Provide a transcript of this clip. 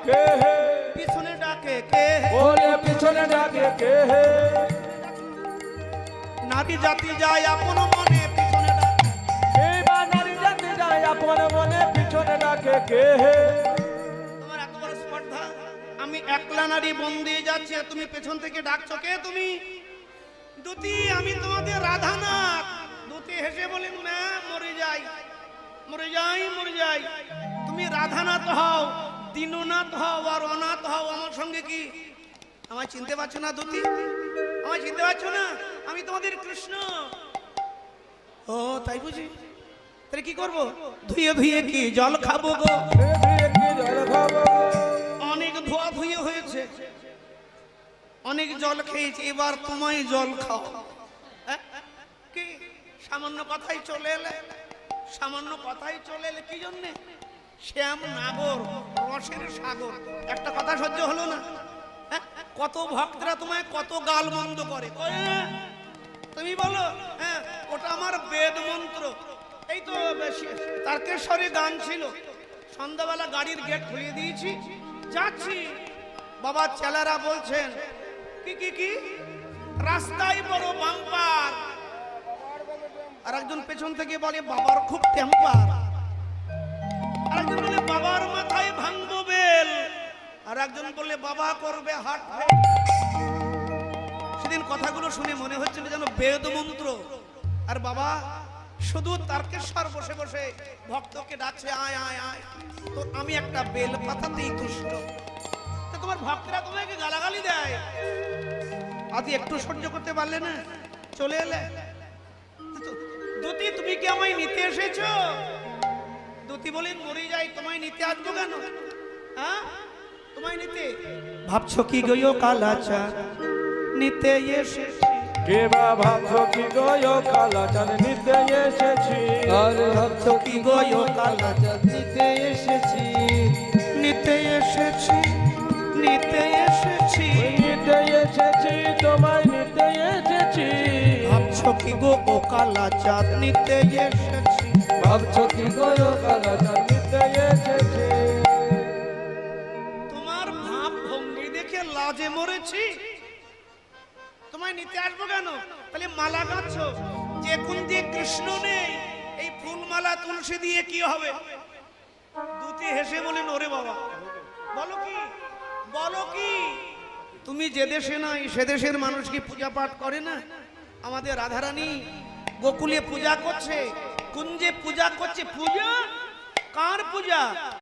কে হে পিছনে ডাকে কে হে বলে পিছনে ডাকে কে হে নারী জাতি যায় আপন মনে পিছনে ডাকে এই বা নারী জাতি যায় আপন মনে পিছনে ডাকে কে হে তোমার এত বড় স্পর্ধা আমি একলা নারী বন্দি যাচ্ছি আর তুমি পেছন থেকে ডাকছো কে তুমি দুতি আমি তোমাদের রাধানাথ দুতি হেসে বলেন না মরে যাই মরে যাই মরে যাই তুমি রাধানাথ হও দীননাথ হও আর অনাথ হও আমার সঙ্গে কি আমায় চিনতে পারছো না দুতি আমায় চিনতে পারছো না আমি তোমাদের কৃষ্ণ ও তাই বুঝি তাহলে কি করবো ধুয়ে ধুয়ে কি জল খাবো গো অনেক ধোয়া ধুয়ে হয়েছে অনেক জল খেয়েছি এবার তোমায় জল খাও কি সামান্য কথাই চলে এলে সামান্য কথাই চলে এলে কি জন্যে শ্যাম নাগর রসের সাগর একটা কথা সহ্য হলো না কত ভক্তরা তোমায় কত গাল মন্দ করে তুমি বলো হ্যাঁ ওটা আমার বেদ মন্ত্র এই তো তারকেশ্বরে গান ছিল সন্ধ্যাবেলা গাড়ির গেট খুলিয়ে দিয়েছি যাচ্ছি বাবা চেলারা বলছেন কি কি কি রাস্তায় বড় বাম্পার আর একজন পেছন থেকে বলে বাবার খুব টেম্পার আর একজন বলে বাবার মাথায় ভাঙবো বেল আর একজন বলে বাবা করবে হাট সেদিন কথাগুলো শুনে মনে হচ্ছিল যেন বেদ মন্ত্র আর বাবা শুধু তারকেশ্বর বসে বসে ভক্তকে ডাকছে আয় আয় আয় তো আমি একটা বেল পাতাতেই তুষ্ট তো তোমার ভক্তরা তোমাকে গালাগালি দেয় আদি একটু সহ্য করতে পারলে না চলে এলে দুতি তুমি কি আমায় নিতে এসেছো দুতি বলেন মরে যাই তোমায় নিতে আসবো কেন হ্যাঁ তোমায় নিতে ভাবছো কি গো কালাচা নিতে এসেছি কে বা ভাবছো কি গো কালাচাঁদ নিতে এসেছি আরে ভাবছো কি গো কালাচাঁদ নিতে এসেছি নিতে এসেছি নিতে এসেছি নিতে এসেছি তোমায় নিতে এসেছি ভাবছো কি গো কালাচাঁদ নিতে এসেছি ভাবছো কি গো কালাচাঁদ নিতে এসেছি তোমার ভাব ভঙ্গি দেখে লাজে মরেছি তোমায় নিতে আসবো কেন তাহলে মালা গাচ্ছো যে কোন দিয়ে কৃষ্ণ নেই এই ফুল মালা তুলসী দিয়ে কি হবে দুতি হেসে বলেন ওরে বাবা বলো কি বলো কি তুমি যে দেশে নাই সে দেশের মানুষ কি পূজা পাঠ করে না আমাদের রাধারানী গোকুলে পূজা করছে কুঞ্জে পূজা করছে পূজা কার পূজা